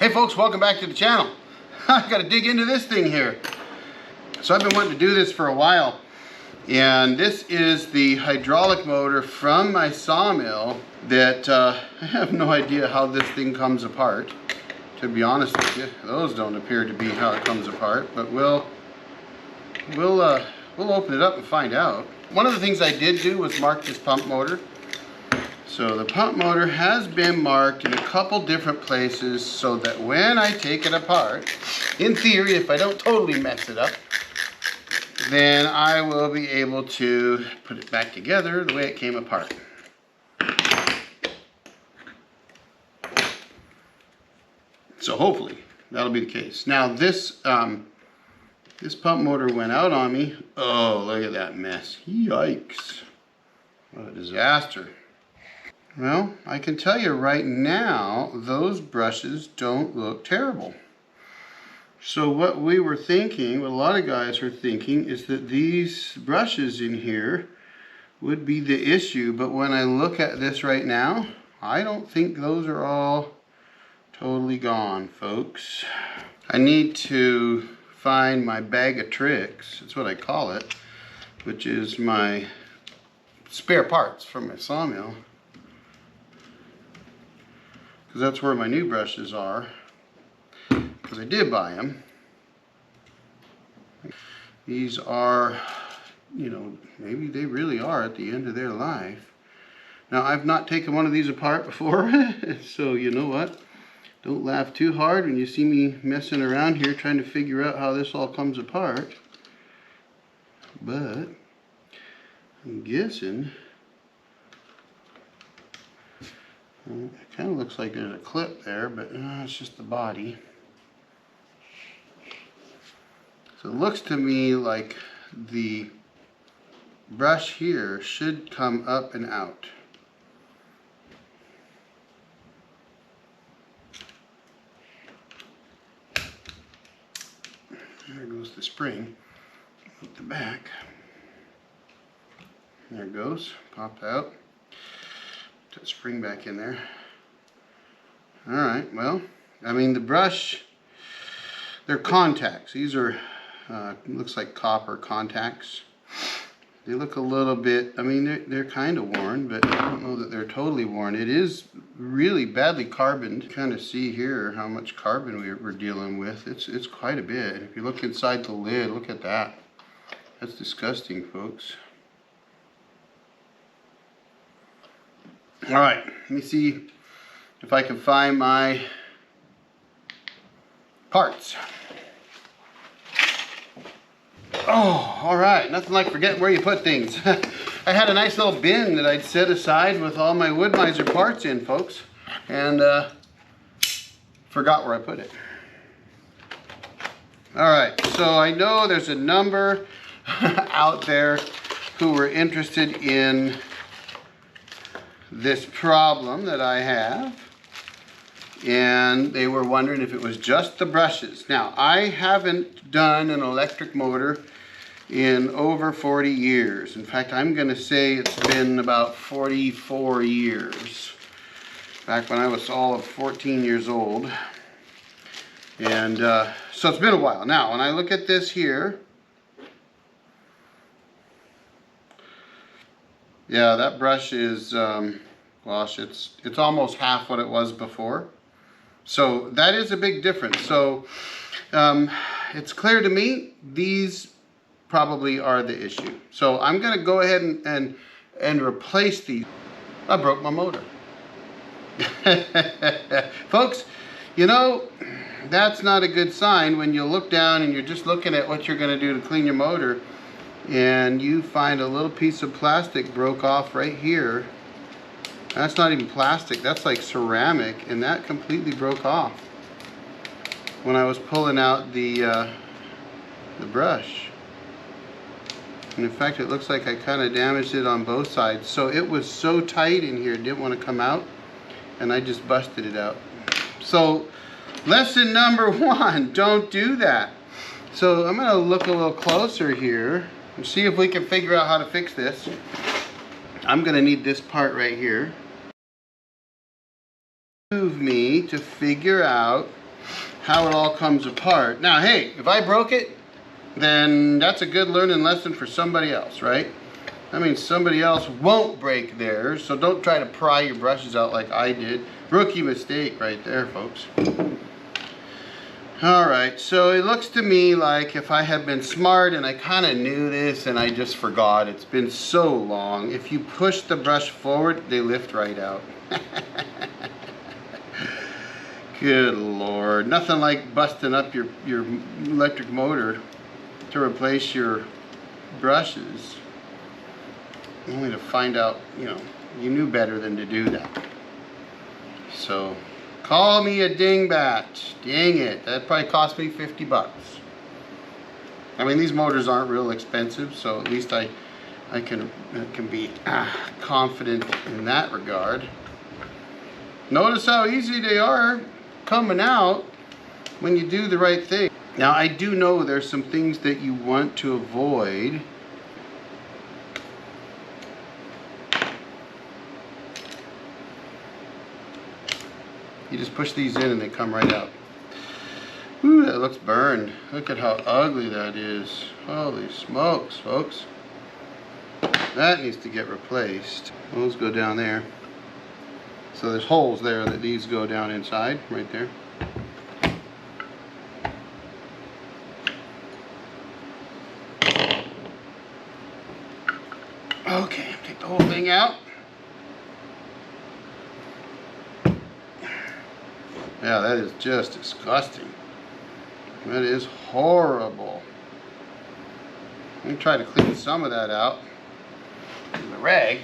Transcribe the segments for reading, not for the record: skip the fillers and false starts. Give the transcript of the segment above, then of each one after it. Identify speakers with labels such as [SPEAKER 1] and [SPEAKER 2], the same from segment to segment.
[SPEAKER 1] Hey folks, welcome back to the channel. I gotta dig into this thing here. So I've been wanting to do this for a while, and this is the hydraulic motor from my sawmill that I have no idea how this thing comes apart, to be honest with you. Those don't appear to be how it comes apart, but we'll open it up and find out. One of the things I did do was mark this pump motor. So the pump motor has been marked in a couple different places so that when I take it apart, in theory, if I don't totally mess it up, then I will be able to put it back together the way it came apart. So hopefully that'll be the case. Now this this pump motor went out on me. Oh, look at that mess. Yikes. What a disaster. Well, I can tell you right now, those brushes don't look terrible. So what we were thinking, what a lot of guys are thinking, is that these brushes in here would be the issue. But when I look at this right now, I don't think those are all totally gone, folks. I need to find my bag of tricks, that's what I call it, which is my spare parts from my sawmill. Because that's where my new brushes are, because I did buy them. These are, you know, maybe they really are at the end of their life. Now, I've not taken one of these apart before, so you know what? Don't laugh too hard when you see me messing around here trying to figure out how this all comes apart. But I'm guessing it kind of looks like there's a clip there, but it's just the body. So it looks to me like the brush here should come up and out. There goes the spring at the back. There it goes, popped out. Put that spring back in there. Alright, well, I mean the brush, they're contacts. These are, looks like copper contacts. They look a little bit, I mean they're kind of worn, but I don't know that they're totally worn. It is really badly carboned. You kind of see here how much carbon we're dealing with. It's quite a bit. If you look inside the lid, look at that. That's disgusting, folks. Alright, let me see if I can find my parts. Oh, alright, nothing like forgetting where you put things. I had a nice little bin that I'd set aside with all my Woodmizer parts in, folks, and forgot where I put it. Alright, so I know there's a number out there who were interested in this problem that I have, and they were wondering if it was just the brushes. Now, I haven't done an electric motor in over 40 years. In fact, I'm going to say it's been about 44 years. Back when I was all of 14 years old. And so it's been a while. Now, when I look at this here, yeah, that brush is, gosh, it's almost half what it was before. So that is a big difference. So it's clear to me these probably are the issue. So I'm going to go ahead and replace these. I broke my motor. Folks, you know, that's not a good sign when you look down and you're just looking at what you're going to do to clean your motor, and you find a little piece of plastic broke off right here. That's not even plastic, that's like ceramic, and that completely broke off when I was pulling out the brush. And in fact, it looks like I kind of damaged it on both sides. So it was so tight in here, it didn't want to come out, and I just busted it out. So lesson number one, don't do that. So I'm going to look a little closer here and see if we can figure out how to fix this. I'm going to need this part right here. Move me to figure out how it all comes apart. Now, hey, if I broke it, then that's a good learning lesson for somebody else, right? I mean, somebody else won't break theirs, so don't try to pry your brushes out like I did. Rookie mistake right there, folks. Alright, so it looks to me like if I had been smart and I kind of knew this and I just forgot, it's been so long, if you push the brush forward, they lift right out. Good Lord, nothing like busting up your electric motor to replace your brushes. Only to find out, you knew better than to do that. So, call me a dingbat. Dang it, that probably cost me 50 bucks. I mean, these motors aren't real expensive, so at least I can be confident in that regard. Notice how easy they are coming out when you do the right thing. Now, I do know there's some things that you want to avoid. You just push these in and they come right out. Ooh, that looks burned. Look at how ugly that is. Holy smokes, folks. That needs to get replaced. Those go down there. So there's holes there that these go down inside, right there. Okay, take the whole thing out. Yeah, that is just disgusting. That is horrible. Let me try to clean some of that out with a rag.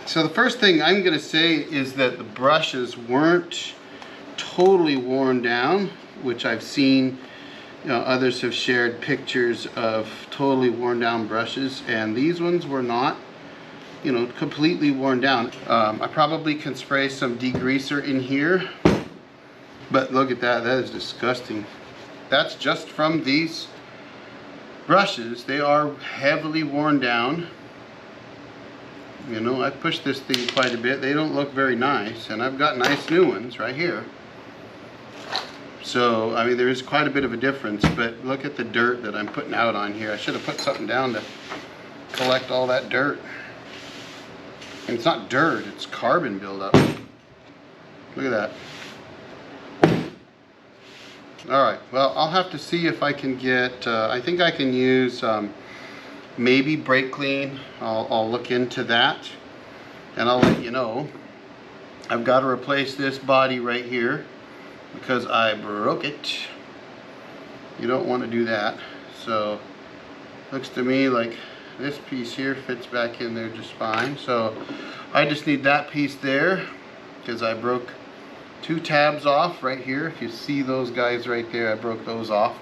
[SPEAKER 1] So the first thing I'm going to say is that the brushes weren't totally worn down, which I've seen, others have shared pictures of totally worn down brushes, and these ones were not, completely worn down. I probably can spray some degreaser in here, but look at that, that is disgusting. That's just from these brushes. They are heavily worn down. I pushed this thing quite a bit. They don't look very nice, and I've got nice new ones right here. So, I mean, there is quite a bit of a difference, but look at the dirt that I'm putting out on here. I should have put something down to collect all that dirt. And it's not dirt, it's carbon buildup. Look at that. Alright, well, I'll have to see if I can get, I think I can use maybe brake clean. I'll look into that, and I'll let you know. I've got to replace this body right here because I broke it. You don't want to do that. So, looks to me like this piece here fits back in there just fine. So I just need that piece there because I broke two tabs off right here. If you see those guys right there, I broke those off.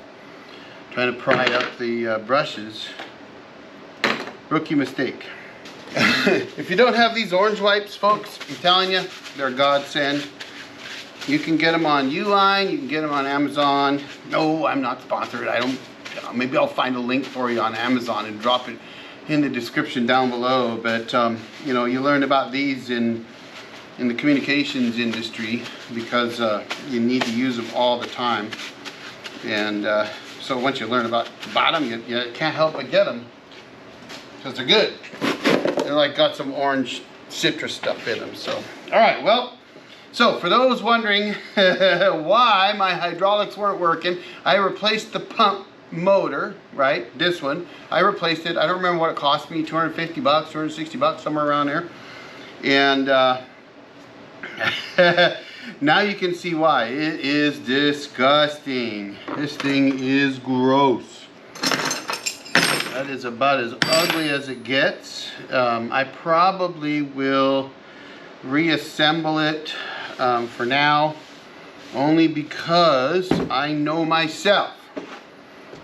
[SPEAKER 1] Trying to pry up the brushes. Rookie mistake. If you don't have these orange wipes, folks, I'm telling you, they're a godsend. You can get them on Uline, you can get them on Amazon. No, I'm not sponsored. I don't. Maybe I'll find a link for you on Amazon and drop it in the description down below. But you learn about these in the communications industry because you need to use them all the time. And so once you learn about them, you can't help but get them because they're good. They're like got some orange citrus stuff in them. So, all right, well. So for those wondering why my hydraulics weren't working, I replaced the pump motor, right? This one. I replaced it. I don't remember what it cost me, 250 bucks, 260 bucks, somewhere around there. And now you can see why. It is disgusting. This thing is gross. That is about as ugly as it gets. I probably will reassemble it for now, only because I know myself,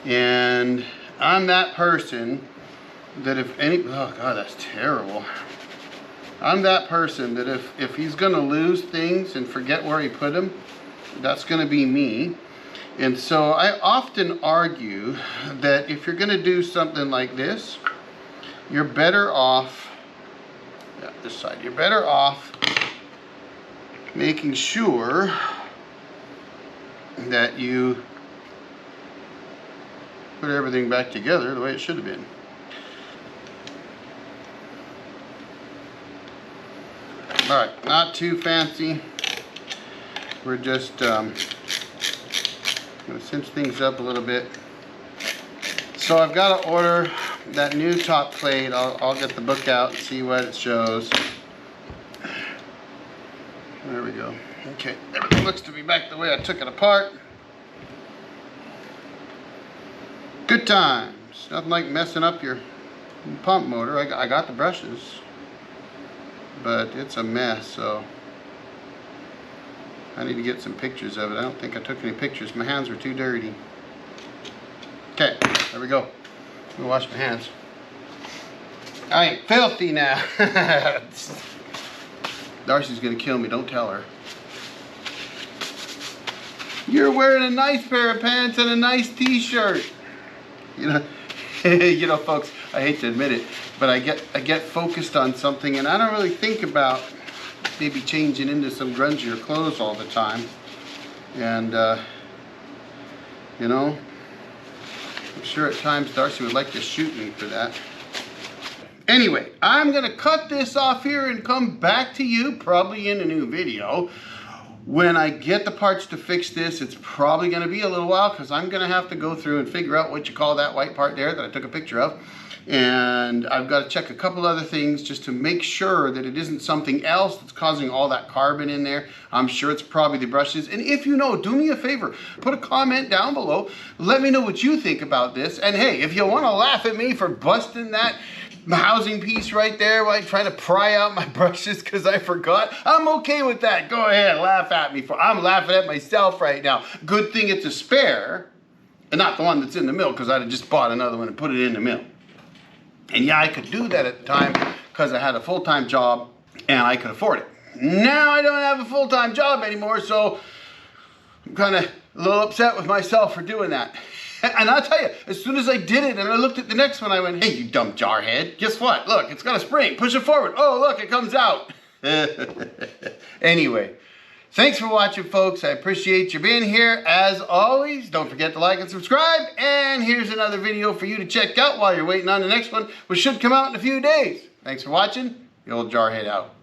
[SPEAKER 1] and I'm that person that oh god, that's terrible. I'm that person that if he's gonna lose things and forget where he put them, that's gonna be me. And so I often argue that if you're gonna do something like this, you're better off Yeah, this side. You're better off making sure that you put everything back together the way it should have been. Alright, not too fancy. We're just going to cinch things up a little bit. So I've got to order that new top plate. I'll get the book out and see what it shows. There we go. Okay, everything looks to be back the way I took it apart. Good times. Nothing like messing up your pump motor. I got the brushes, but it's a mess, so I need to get some pictures of it. I don't think I took any pictures. My hands were too dirty. Okay, there we go. I'm gonna wash my hands. I ain't filthy now. Darcy's gonna kill me, don't tell her. You're wearing a nice pair of pants and a nice t-shirt. You know, you know, folks, I hate to admit it, but I get focused on something and I don't really think about maybe changing into some grungier clothes all the time. And you know, I'm sure at times Darcy would like to shoot me for that. Anyway, I'm gonna cut this off here and come back to you probably in a new video. When I get the parts to fix this, it's probably gonna be a little while because I'm gonna have to go through and figure out what you call that white part there that I took a picture of. And I've got to check a couple other things just to make sure that it isn't something else that's causing all that carbon in there. I'm sure it's probably the brushes. And if you know, do me a favor, put a comment down below. Let me know what you think about this. And hey, if you want to laugh at me for busting that housing piece right there while I try to pry out my brushes because I forgot, I'm okay with that. Go ahead, laugh at me. I'm laughing at myself right now. Good thing it's a spare and not the one that's in the mill, because I'd have just bought another one and put it in the mill. And yeah, I could do that at the time because I had a full-time job and I could afford it. Now I don't have a full-time job anymore, so I'm kind of a little upset with myself for doing that. And I'll tell you, as soon as I did it and I looked at the next one, I went, hey, you dumb jarhead. Guess what? Look, it's got a spring. Push it forward. Oh, look, it comes out. Anyway, thanks for watching, folks. I appreciate you being here. As always, don't forget to like and subscribe. And here's another video for you to check out while you're waiting on the next one, which should come out in a few days. Thanks for watching. The old jarhead out.